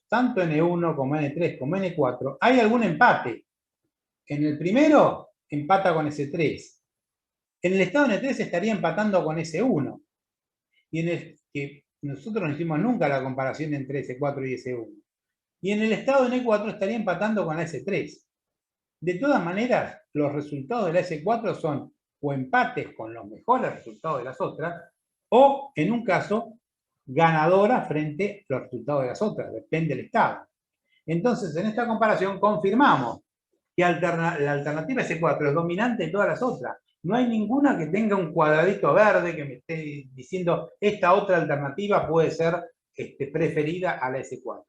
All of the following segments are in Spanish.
tanto N1 como N3 como N4, hay algún empate. En el primero, empata con S3. En el estado N3 estaría empatando con S1. Y en el que nosotros no hicimos nunca la comparación entre S4 y S1. Y en el estado N4 estaría empatando con la S3. De todas maneras, los resultados de la S4 son o empates con los mejores resultados de las otras, o, en un caso, ganadora frente a los resultados de las otras, depende del estado. Entonces, en esta comparación confirmamos que la alternativa S4 es dominante de todas las otras. No hay ninguna que tenga un cuadradito verde que me esté diciendo esta otra alternativa puede ser preferida a la S4.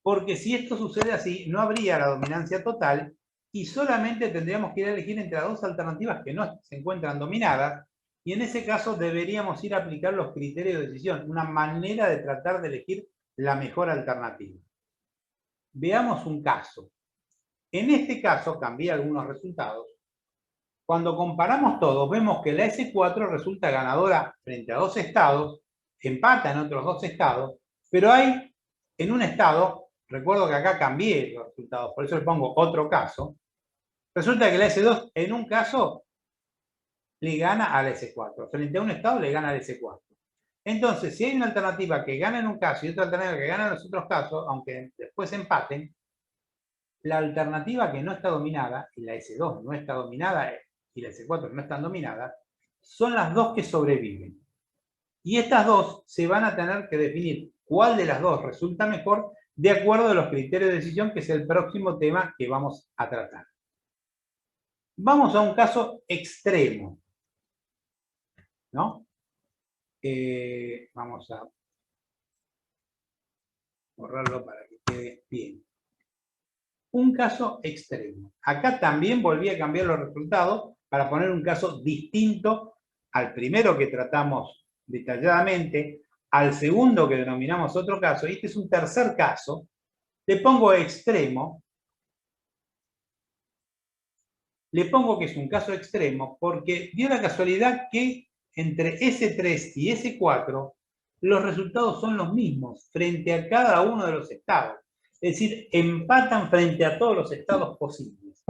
Porque si esto sucede así, no habría la dominancia total y solamente tendríamos que ir a elegir entre las dos alternativas que no se encuentran dominadas, y en ese caso deberíamos ir a aplicar los criterios de decisión, una manera de tratar de elegir la mejor alternativa. Veamos un caso. En este caso, cambié algunos resultados. Cuando comparamos todos, vemos que la S4 resulta ganadora frente a dos estados, empata en otros dos estados, pero hay en un estado, recuerdo que acá cambié los resultados, por eso le pongo otro caso, resulta que la S2 en un caso le gana a la S4, frente a un estado le gana a la S4. Entonces, si hay una alternativa que gana en un caso y otra alternativa que gana en los otros casos, aunque después empaten, la alternativa que no está dominada, y la S2 no está dominada, y la S4 no están dominadas, son las dos que sobreviven. Y estas dos se van a tener que definir cuál de las dos resulta mejor de acuerdo a los criterios de decisión, que es el próximo tema que vamos a tratar. Vamos a un caso extremo, ¿no? Vamos a borrarlo para que quede bien. Un caso extremo. Acá también volví a cambiar los resultados para poner un caso distinto al primero que tratamos detalladamente, al segundo que denominamos otro caso, y este es un tercer caso. Le pongo extremo. Le pongo que es un caso extremo porque dio la casualidad que entre S3 y S4 los resultados son los mismos frente a cada uno de los estados. Es decir, empatan frente a todos los estados posibles.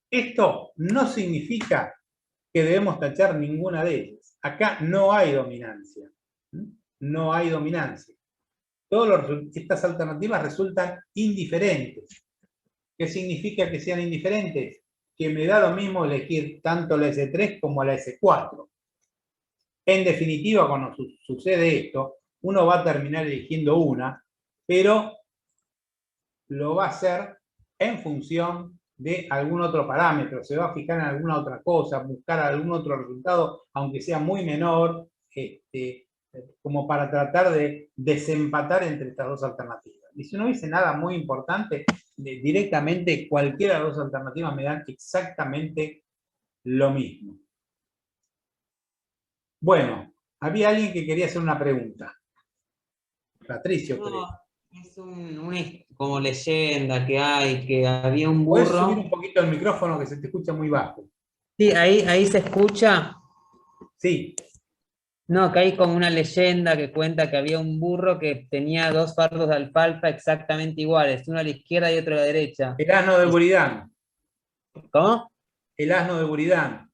Esto no significa que debemos tachar ninguna de ellas. Acá no hay dominancia. No hay dominancia. Estas alternativas resultan indiferentes. ¿Qué significa que sean indiferentes? Que me da lo mismo elegir tanto la S3 como la S4. En definitiva, cuando sucede esto, uno va a terminar eligiendo una, pero lo va a hacer en función de algún otro parámetro, se va a fijar en alguna otra cosa, buscar algún otro resultado, aunque sea muy menor, como para tratar de desempatar entre estas dos alternativas. Y si no hubiese nada muy importante, directamente cualquiera de las dos alternativas me dan exactamente lo mismo. Bueno, había alguien que quería hacer una pregunta. Patricio, creo. Es como leyenda que hay, que había un burro. ¿Puedes subir un poquito el micrófono que se te escucha muy bajo? Sí, ahí se escucha. Sí. No, que hay como una leyenda que cuenta que había un burro que tenía dos fardos de alfalfa exactamente iguales, uno a la izquierda y otro a la derecha. El asno de Buridán. ¿Cómo? El asno de Buridán.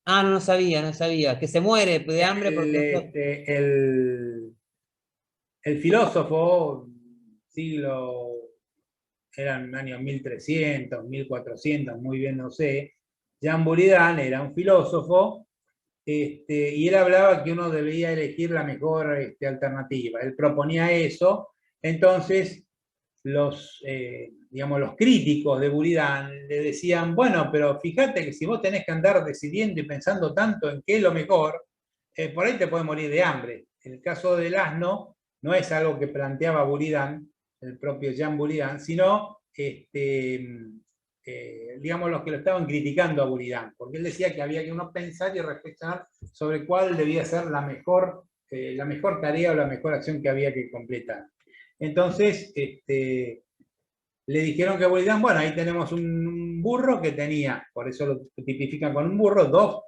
Ah, no sabía. Que se muere de hambre porque... El filósofo, eran años 1300, 1400, muy bien no sé, Jean Buridan era un filósofo, y él hablaba que uno debía elegir la mejor alternativa. Él proponía eso, entonces digamos, los críticos de Buridan le decían, bueno, pero fíjate que si vos tenés que andar decidiendo y pensando tanto en qué es lo mejor, por ahí te puedes morir de hambre. En el caso del asno, no es algo que planteaba Buridan, el propio Jean Buridan, sino, digamos, los que lo estaban criticando a Buridan, porque él decía que había que uno pensar y reflexionar sobre cuál debía ser la mejor tarea o la mejor acción que había que completar. Entonces, le dijeron que Buridan, bueno, ahí tenemos un burro que tenía, por eso lo tipifican con un burro, dos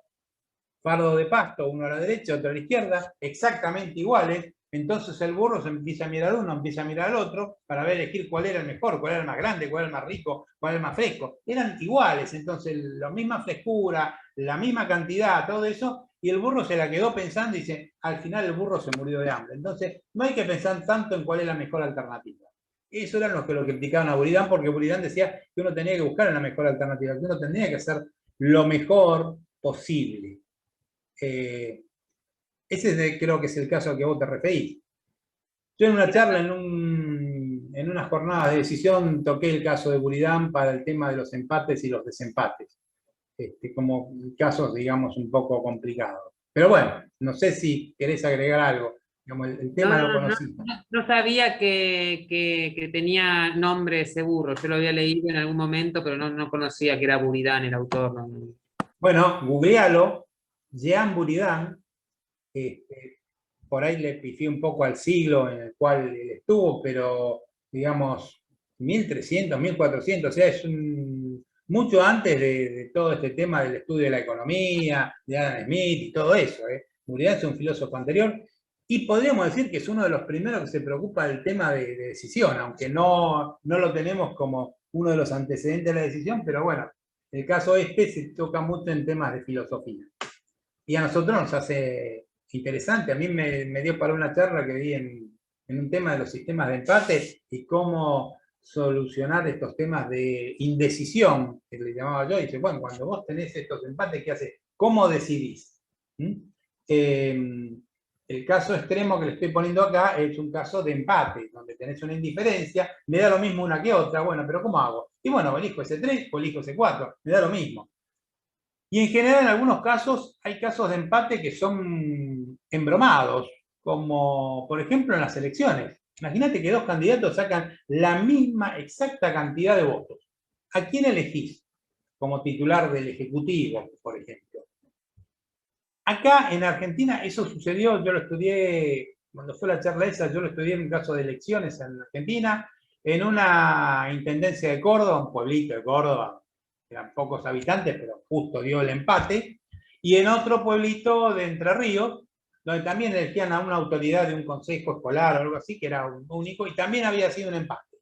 fardos de pasto, uno a la derecha, otro a la izquierda, exactamente iguales, Entonces el burro se empieza a mirar uno, empieza a mirar al otro, para ver elegir cuál era el mejor, cuál era el más grande, cuál era el más rico, cuál era el más fresco. Eran iguales, entonces la misma frescura, la misma cantidad, todo eso, y el burro se la quedó pensando y dice, al final el burro se murió de hambre. Entonces no hay que pensar tanto en cuál es la mejor alternativa. Eso era lo que explicaban a Buridan, porque Buridan decía que uno tenía que buscar la mejor alternativa, que uno tenía que hacer lo mejor posible. Ese creo que es el caso al que vos te referís. Yo en una charla, en una jornada de decisión, toqué el caso de Buridan para el tema de los empates y los desempates, como casos, digamos, un poco complicados. Pero bueno, no sé si querés agregar algo. Digamos, el tema lo conocí. No sabía que tenía nombre ese burro. Yo lo había leído en algún momento, pero no conocía que era Buridan el autor. Bueno, googlealo, Jean Buridan. Por ahí le pifié un poco al siglo en el cual él estuvo, pero digamos 1300, 1400, o sea, es mucho antes de todo este tema del estudio de la economía, de Adam Smith y todo eso. Buridan es un filósofo anterior y podríamos decir que es uno de los primeros que se preocupa del tema de decisión, aunque no lo tenemos como uno de los antecedentes de la decisión, pero bueno, el caso se toca mucho en temas de filosofía. Y a nosotros nos hace interesante. A mí me dio para una charla que di en un tema de los sistemas de empate y cómo solucionar estos temas de indecisión, que le llamaba yo. Y dice, bueno, cuando vos tenés estos empates, ¿qué haces? ¿Cómo decidís? El caso extremo que le estoy poniendo acá es un caso de empate, donde tenés una indiferencia, me da lo mismo una que otra. Bueno, pero ¿cómo hago? Y bueno, elijo ese 3 o elijo ese 4, me da lo mismo. Y en general, en algunos casos, hay casos de empate que son embromados, como por ejemplo en las elecciones. Imagínate que dos candidatos sacan la misma exacta cantidad de votos. ¿A quién elegís como titular del Ejecutivo, por ejemplo? Acá en Argentina eso sucedió, yo lo estudié, cuando fue la charla esa, yo lo estudié en un caso de elecciones en Argentina, en una intendencia de Córdoba, un pueblito de Córdoba, eran pocos habitantes, pero justo dio el empate, y en otro pueblito de Entre Ríos, donde también elegían a una autoridad de un consejo escolar o algo así, que era un único, y también había sido un empate.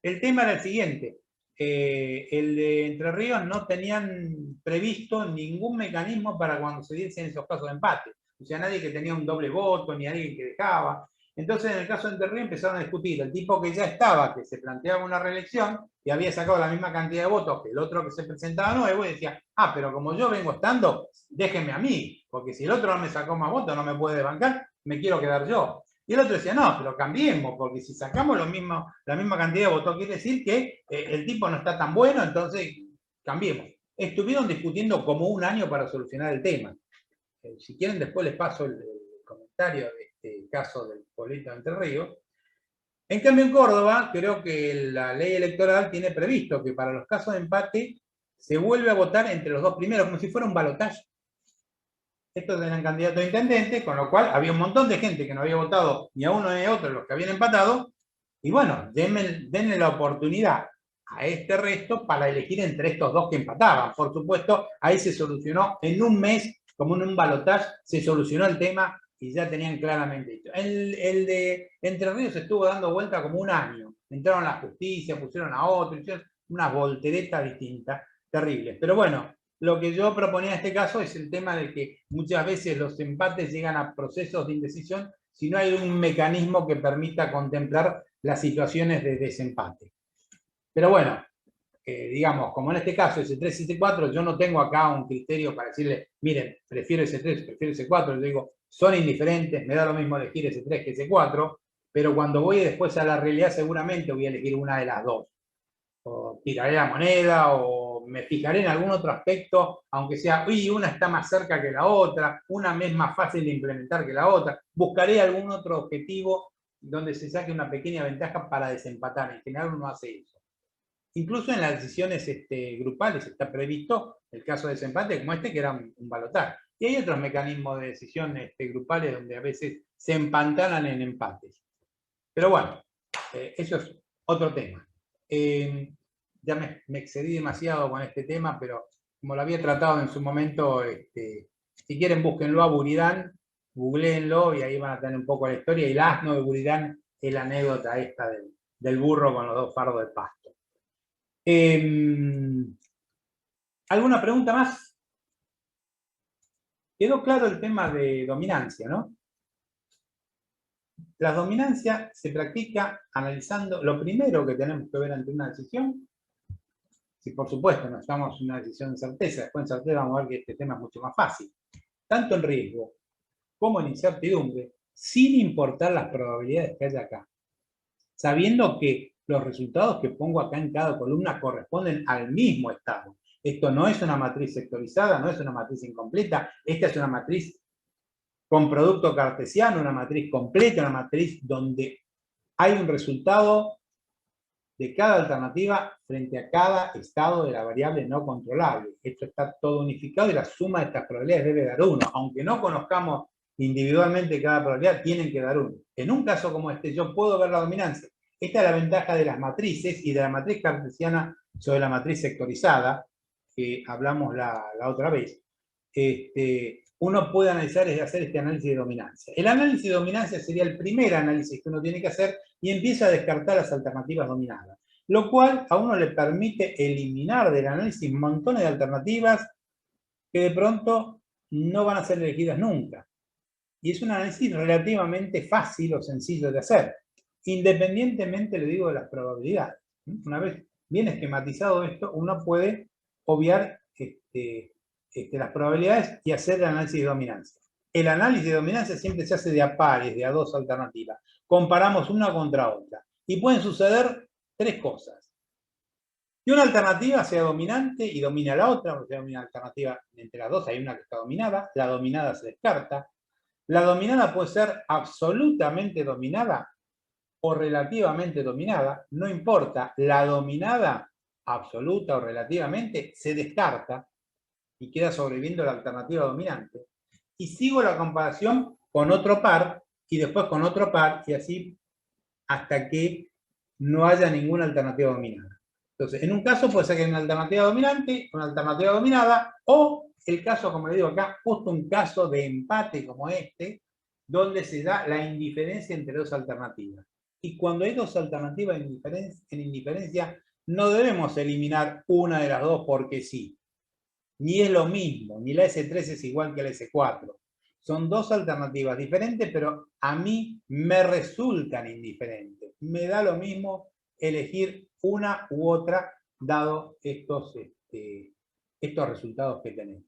El tema era el siguiente, el de Entre Ríos no tenían previsto ningún mecanismo para cuando se diesen esos casos de empate. O sea, nadie que tenía un doble voto, ni alguien que dejaba. Entonces, en el caso de Entre Ríos empezaron a discutir. El tipo que ya estaba, que se planteaba una reelección y había sacado la misma cantidad de votos que el otro que se presentaba nuevo, y decía, pero como yo vengo estando, déjenme a mí, porque si el otro no me sacó más votos, no me puede bancar, me quiero quedar yo. Y el otro decía, no, pero cambiemos, porque si sacamos la misma cantidad de votos, quiere decir que el tipo no está tan bueno, entonces cambiemos. Estuvieron discutiendo como un año para solucionar el tema. Si quieren, después les paso el comentario de este caso del pueblito de Entre Ríos. En cambio, en Córdoba, creo que la ley electoral tiene previsto que para los casos de empate se vuelve a votar entre los dos primeros, como si fuera un balotaje. Estos eran candidatos a intendente, con lo cual había un montón de gente que no había votado ni a uno ni a otro, los que habían empatado, y bueno, denle la oportunidad a este resto para elegir entre estos dos que empataban. Por supuesto, ahí se solucionó en un mes, como en un balotaje, se solucionó el tema y ya tenían claramente dicho. El de Entre Ríos estuvo dando vuelta como un año. Entraron a la justicia, pusieron a otro, hicieron unas volteretas distintas, terribles. Pero bueno, lo que yo proponía en este caso es el tema de que muchas veces los empates llegan a procesos de indecisión si no hay un mecanismo que permita contemplar las situaciones de desempate. Pero bueno, digamos, como en este caso ese 3 y ese 4, yo no tengo acá un criterio para decirle, miren, prefiero ese 3, prefiero ese 4, yo digo, son indiferentes, me da lo mismo elegir ese 3 que ese 4, pero cuando voy después a la realidad seguramente voy a elegir una de las dos. O tiraré la moneda, o me fijaré en algún otro aspecto, aunque sea, una está más cerca que la otra, una me es más fácil de implementar que la otra, buscaré algún otro objetivo donde se saque una pequeña ventaja para desempatar. En general uno hace eso. Incluso en las decisiones grupales está previsto el caso de desempate como que era un balotaje. Y hay otros mecanismos de decisión grupales donde a veces se empantanan en empates. Pero bueno, eso es otro tema. Ya me excedí demasiado con este tema, pero como lo había tratado en su momento, si quieren búsquenlo a Buridan, googleenlo y ahí van a tener un poco la historia, y el asno de Buridán es la anécdota esta del burro con los 2 fardos de pasto. ¿Alguna pregunta más? Quedó claro el tema de dominancia, ¿no? La dominancia se practica analizando, lo primero que tenemos que ver ante una decisión, si por supuesto no estamos en una decisión de certeza, después en certeza vamos a ver que este tema es mucho más fácil, tanto en riesgo como en incertidumbre, sin importar las probabilidades que haya acá, sabiendo que los resultados que pongo acá en cada columna corresponden al mismo estado. Esto no es una matriz sectorizada, no es una matriz incompleta, esta es una matriz con producto cartesiano, una matriz completa, una matriz donde hay un resultado de cada alternativa frente a cada estado de la variable no controlable. Esto está todo unificado y la suma de estas probabilidades debe dar 1. Aunque no conozcamos individualmente cada probabilidad, tienen que dar 1. En un caso como este, yo puedo ver la dominancia. Esta es la ventaja de las matrices y de la matriz cartesiana sobre la matriz sectorizada, que hablamos la otra vez. Uno puede analizar es hacer este análisis de dominancia. El análisis de dominancia sería el primer análisis que uno tiene que hacer y empieza a descartar las alternativas dominadas, lo cual a uno le permite eliminar del análisis montones de alternativas que de pronto no van a ser elegidas nunca. Y es un análisis relativamente fácil o sencillo de hacer, independientemente, le digo, de las probabilidades. Una vez bien esquematizado esto, uno puede obviar las probabilidades y hacer el análisis de dominancia. El análisis de dominancia siempre se hace de a pares, de a 2 alternativas. Comparamos una contra otra. Y pueden suceder 3 cosas. Que una alternativa sea dominante y domine a la otra, porque hay una alternativa entre las dos, hay una que está dominada, la dominada se descarta. La dominada puede ser absolutamente dominada o relativamente dominada, no importa. La dominada, absoluta o relativamente, se descarta y queda sobreviviendo la alternativa dominante. Y sigo la comparación con otro par y después con otro par y así hasta que no haya ninguna alternativa dominada. Entonces, en un caso puede ser que haya una alternativa dominante, una alternativa dominada, o el caso, como le digo acá, justo un caso de empate como este, donde se da la indiferencia entre 2 alternativas. Y cuando hay 2 alternativas en indiferencia, no debemos eliminar una de las 2 porque sí. Ni es lo mismo, ni la S3 es igual que la S4. Son 2 alternativas diferentes, pero a mí me resultan indiferentes. Me da lo mismo elegir una u otra, dado estos resultados que tenemos.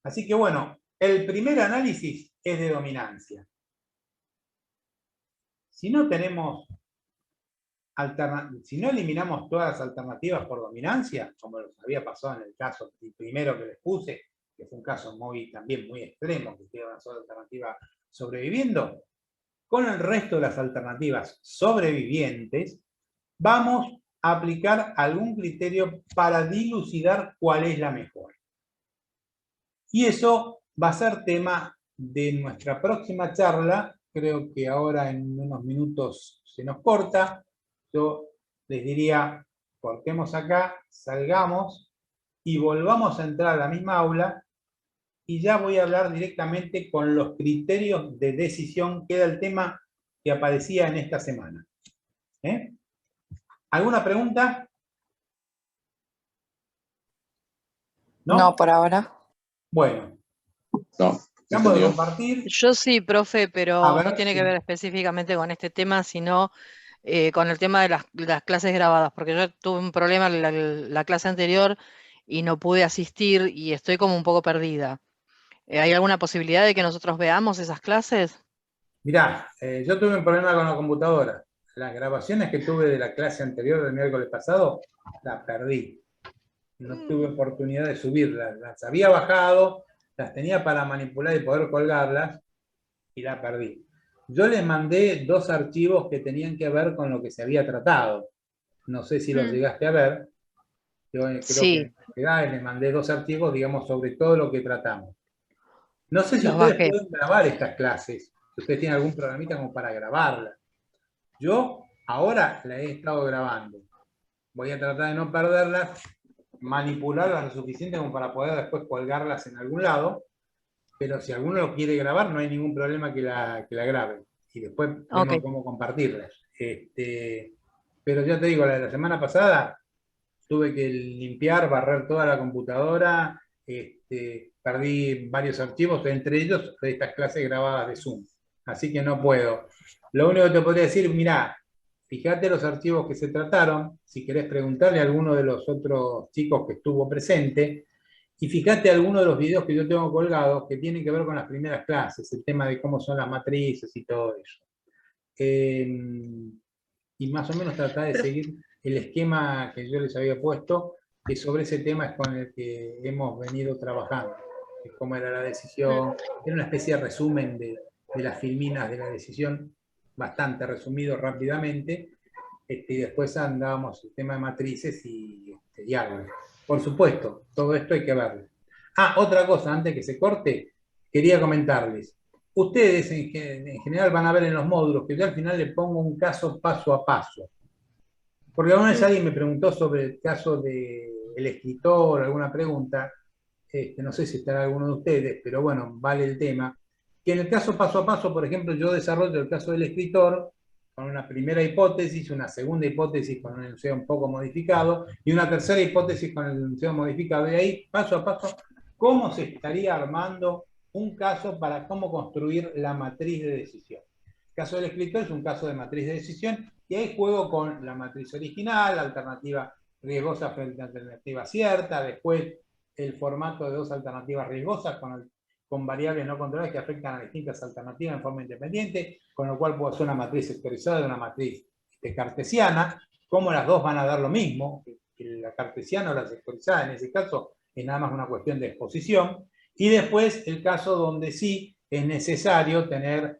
Así que bueno, el primer análisis es de dominancia. Si no tenemos si no eliminamos todas las alternativas por dominancia, como los había pasado en el caso primero que les puse, que fue un caso también muy extremo, que queda una sola alternativa sobreviviendo, con el resto de las alternativas sobrevivientes, vamos a aplicar algún criterio para dilucidar cuál es la mejor. Y eso va a ser tema de nuestra próxima charla. Creo que ahora en unos minutos se nos corta. Yo les diría, cortemos acá, salgamos y volvamos a entrar a la misma aula y ya voy a hablar directamente con los criterios de decisión, que era el tema que aparecía en esta semana. ¿Alguna pregunta? ¿No? No, por ahora. Bueno. No. Acabo de compartir. Yo sí, profe, pero A ver, no tiene sí. que ver específicamente con este tema, sino con el tema de las clases grabadas, porque yo tuve un problema en la clase anterior y no pude asistir y estoy como un poco perdida. ¿Hay alguna posibilidad de que nosotros veamos esas clases? Mirá, yo tuve un problema con la computadora. Las grabaciones que tuve de la clase anterior del miércoles pasado, las perdí. No tuve oportunidad de subirlas. Las había bajado, las tenía para manipular y poder colgarlas, y las perdí. Yo les mandé 2 archivos que tenían que ver con lo que se había tratado. No sé si los llegaste a ver. Yo creo Sí. que les mandé 2 archivos, digamos, sobre todo lo que tratamos. No sé si Los ustedes bajé. pueden grabar estas clases, si ustedes tienen algún programita como para grabarlas. Yo ahora la he estado grabando. Voy a tratar de no perderlas, manipularlas lo suficiente como para poder después colgarlas en algún lado. pero si alguno lo quiere grabar, no hay ningún problema que la graben. Y después vemos Ok. cómo compartirlas. Pero ya te digo, la de la semana pasada tuve que limpiar, barrer toda la computadora, perdí varios archivos, entre ellos de estas clases grabadas de Zoom. Así que no puedo. Lo único que te podría decir, mirá, fíjate los archivos que se trataron, si querés preguntarle a alguno de los otros chicos que estuvo presente, y fíjate algunos de los videos que yo tengo colgados que tienen que ver con las primeras clases, el tema de cómo son las matrices y todo eso. Y más o menos tratar de seguir el esquema que yo les había puesto, que sobre ese tema es con el que hemos venido trabajando, de cómo era la decisión, era una especie de resumen de las filminas de la decisión, bastante resumido rápidamente, y después andábamos el tema de matrices y árboles. Por supuesto, todo esto hay que verlo. Ah, otra cosa, antes que se corte, quería comentarles. Ustedes en general van a ver en los módulos que yo al final le pongo un caso paso a paso. Porque alguna vez alguien me preguntó sobre el caso del escritor, alguna pregunta, no sé si estará alguno de ustedes, pero bueno, vale el tema, que en el caso paso a paso, por ejemplo, yo desarrollo el caso del escritor con una primera hipótesis, una segunda hipótesis con un enunciado un poco modificado y una tercera hipótesis con el enunciado modificado. Y ahí, paso a paso, cómo se estaría armando un caso para cómo construir la matriz de decisión. El caso del escritor es un caso de matriz de decisión y ahí juego con la matriz original, la alternativa riesgosa frente a alternativa cierta, después el formato de dos alternativas riesgosas con variables no controladas que afectan a distintas alternativas en forma independiente, con lo cual puedo hacer una matriz sectorizada de una matriz cartesiana, cómo las dos van a dar lo mismo, que la cartesiana o la sectorizada en ese caso es nada más una cuestión de exposición, y después el caso donde sí es necesario tener,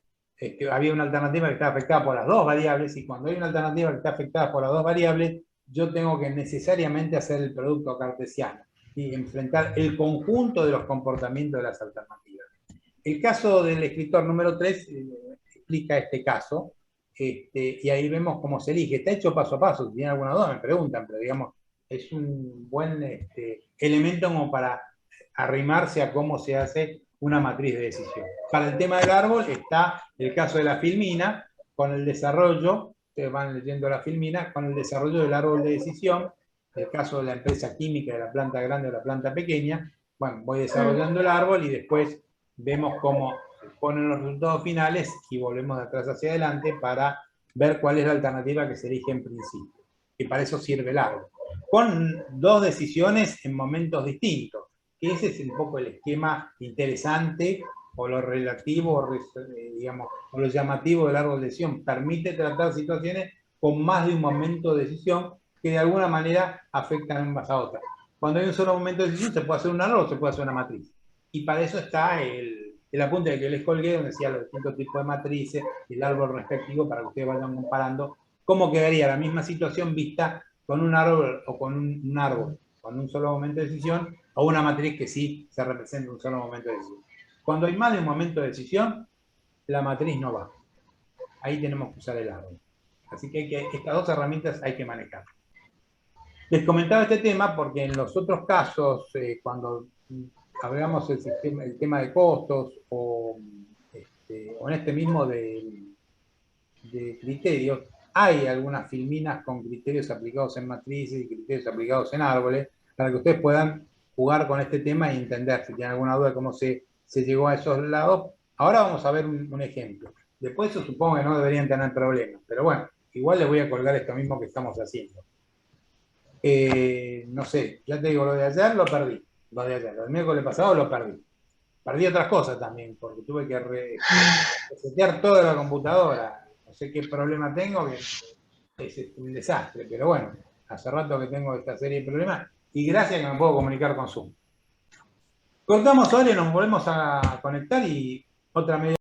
había una alternativa que está afectada por las dos variables, y cuando hay una alternativa que está afectada por las dos variables, yo tengo que necesariamente hacer el producto cartesiano y enfrentar el conjunto de los comportamientos de las alternativas. El caso del escritor número 3 explica este caso, y ahí vemos cómo se elige. Está hecho paso a paso, si tienen alguna duda me preguntan, pero digamos, es un buen elemento como para arrimarse a cómo se hace una matriz de decisión. Para el tema del árbol está el caso de la filmina, con el desarrollo, ustedes van leyendo la filmina, con el desarrollo del árbol de decisión, el caso de la empresa química de la planta grande o la planta pequeña. Bueno, voy desarrollando el árbol y después vemos cómo se ponen los resultados finales y volvemos de atrás hacia adelante para ver cuál es la alternativa que se elige en principio. Y para eso sirve el árbol. Con dos decisiones en momentos distintos. Ese es un poco el esquema interesante o lo relativo, digamos, o lo llamativo del árbol de decisión. Permite tratar situaciones con más de un momento de decisión que de alguna manera afectan unas a otras. Cuando hay un solo momento de decisión se puede hacer un árbol o se puede hacer una matriz. Y para eso está el apunte que les colgué, donde decía los distintos tipos de matrices, el árbol respectivo, para que ustedes vayan comparando cómo quedaría la misma situación vista con un árbol o con un árbol, con un solo momento de decisión, o una matriz que sí se representa un solo momento de decisión. Cuando hay más de un momento de decisión, la matriz no va. Ahí tenemos que usar el árbol. Así que estas dos herramientas hay que manejar. Les comentaba este tema porque en los otros casos, cuando hablamos el tema de costos o en este mismo de criterios, hay algunas filminas con criterios aplicados en matrices y criterios aplicados en árboles para que ustedes puedan jugar con este tema y entender si tienen alguna duda de cómo se llegó a esos lados. Ahora vamos a ver un ejemplo. Después eso supongo que no deberían tener problemas, pero bueno, igual les voy a colgar esto mismo que estamos haciendo. No sé, ya te digo, lo de ayer lo perdí. Lo de ayer, el miércoles pasado lo perdí. Perdí otras cosas también, porque tuve que resetear toda la computadora. No sé qué problema tengo, que es un desastre, pero bueno, hace rato que tengo esta serie de problemas y gracias que me puedo comunicar con Zoom. Cortamos ahora y nos volvemos a conectar y otra media